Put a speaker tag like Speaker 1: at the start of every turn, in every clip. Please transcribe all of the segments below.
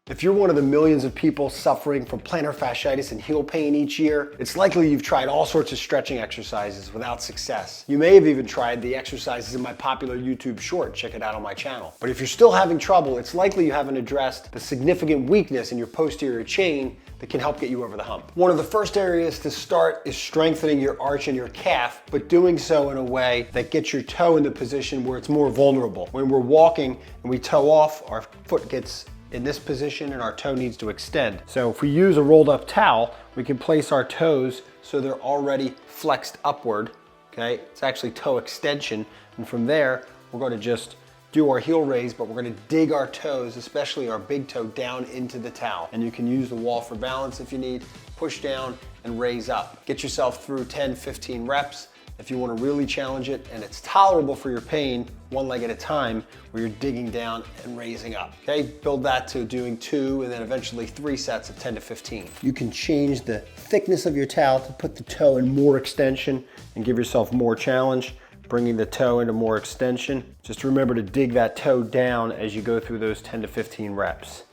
Speaker 1: If you're one of the millions of people suffering from plantar fasciitis and heel pain each year, it's likely you've tried all sorts of stretching exercises without success. You may have even tried the exercises in my popular YouTube short, check it out on my channel. But if you're still having trouble, it's likely you haven't addressed the significant weakness in your posterior chain that can help get you over the hump. One of the first areas to start is strengthening your arch and your calf, but doing so in a way that gets your toe in the position where it's more vulnerable. When we're walking and we toe off, our foot gets in this position and our toe needs to extend. So if we use a rolled up towel, we can place our toes so they're already flexed upward, okay? It's actually toe extension. And from there, we're gonna just do our heel raise, but we're gonna dig our toes, especially our big toe, down into the towel. And you can use the wall for balance if you need, push down and raise up. Get yourself through 10, 15 reps. If you want to really challenge it and it's tolerable for your pain, one leg at a time, where you're digging down and raising up, okay? Build that to doing 2 and then eventually 3 sets of 10 to 15. You can change the thickness of your towel to put the toe in more extension and give yourself more challenge, bringing the toe into more extension. Just remember to dig that toe down as you go through those 10 to 15 reps.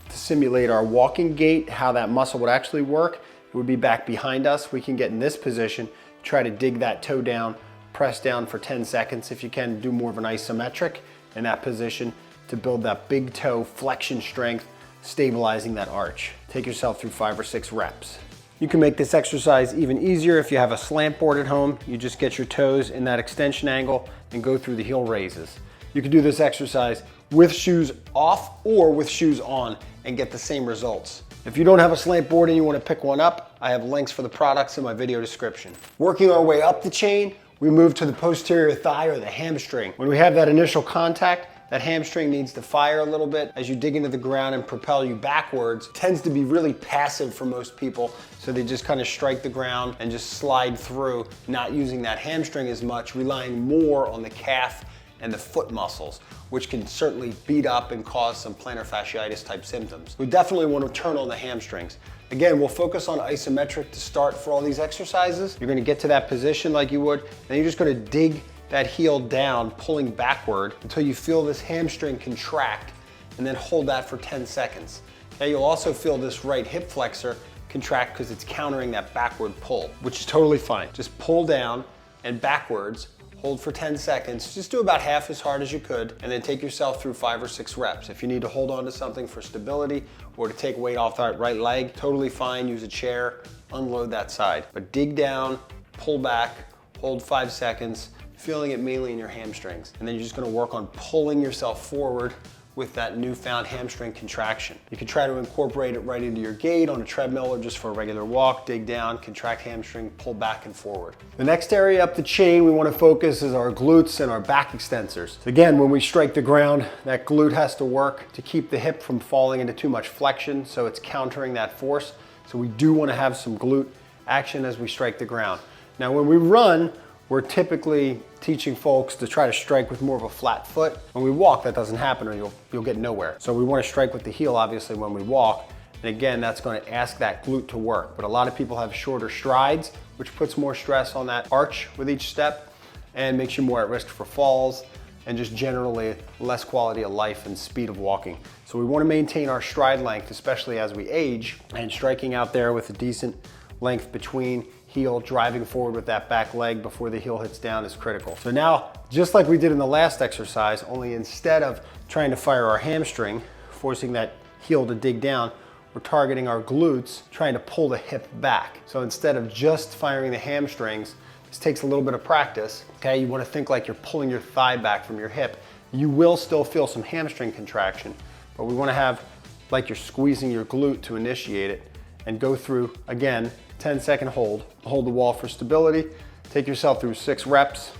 Speaker 1: Simulate our walking gait, how that muscle would actually work. It would be back behind us. We can get in this position, try to dig that toe down, press down for 10 seconds if you can, do more of an isometric in that position to build that big toe flexion strength, stabilizing that arch. Take yourself through 5 or 6 reps. You can make this exercise even easier if you have a slant board at home. You just get your toes in that extension angle and go through the heel raises. You can do this exercise with shoes off or with shoes on and get the same results. If you don't have a slant board and you want to pick one up, I have links for the products in my video description. Working our way up the chain, we move to the posterior thigh or the hamstring. When we have that initial contact, that hamstring needs to fire a little bit as you dig into the ground and propel you backwards. It tends to be really passive for most people, so they just kind of strike the ground and just slide through, not using that hamstring as much, relying more on the calf and the foot muscles, which can certainly beat up and cause some plantar fasciitis type symptoms. We definitely want to turn on the hamstrings. Again, we'll focus on isometric to start for all these exercises. You're gonna get to that position like you would, then you're just gonna dig that heel down, pulling backward until you feel this hamstring contract, and then hold that for 10 seconds. Okay, you'll also feel this right hip flexor contract because it's countering that backward pull, which is totally fine. Just pull down and backwards, hold for 10 seconds, just do about half as hard as you could, and then take yourself through 5 or 6 reps. If you need to hold on to something for stability or to take weight off that right leg, totally fine, use a chair, unload that side. But dig down, pull back, hold 5 seconds, feeling it mainly in your hamstrings. And then you're just gonna work on pulling yourself forward with that newfound hamstring contraction. You can try to incorporate it right into your gait on a treadmill or just for a regular walk. Dig down, contract hamstring, pull back and forward. The next area up the chain we want to focus is our glutes and our back extensors. So again, when we strike the ground, that glute has to work to keep the hip from falling into too much flexion, so it's countering that force. So we do want to have some glute action as we strike the ground. Now when we run, we're typically teaching folks to try to strike with more of a flat foot. When we walk, that doesn't happen or you'll get nowhere. So we want to strike with the heel, obviously, when we walk. And again, that's going to ask that glute to work. But a lot of people have shorter strides, which puts more stress on that arch with each step and makes you more at risk for falls and just generally less quality of life and speed of walking. So we want to maintain our stride length, especially as we age, and striking out there with a decent length between heel, driving forward with that back leg before the heel hits down is critical. So now, just like we did in the last exercise, only instead of trying to fire our hamstring, forcing that heel to dig down, we're targeting our glutes, trying to pull the hip back. So instead of just firing the hamstrings, this takes a little bit of practice, okay? You wanna think like you're pulling your thigh back from your hip. You will still feel some hamstring contraction, but we wanna have like you're squeezing your glute to initiate it and go through, again, 10-second hold. Hold the wall for stability, take yourself through 6 reps,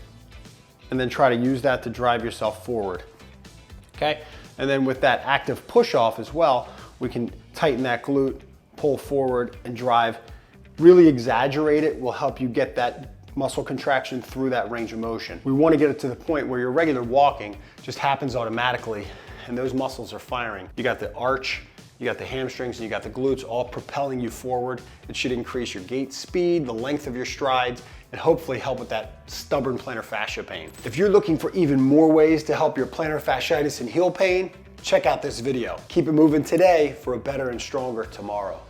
Speaker 1: and then try to use that to drive yourself forward, okay? And then with that active push off as well, we can tighten that glute, pull forward and drive. Really exaggerate it will help you get that muscle contraction through that range of motion. We want to get it to the point where your regular walking just happens automatically and those muscles are firing. You got the arch, you got the hamstrings, and you got the glutes all propelling you forward. It should increase your gait speed, the length of your strides, and hopefully help with that stubborn plantar fascia pain. If you're looking for even more ways to help your plantar fasciitis and heel pain, check out this video. Keep it moving today for a better and stronger tomorrow.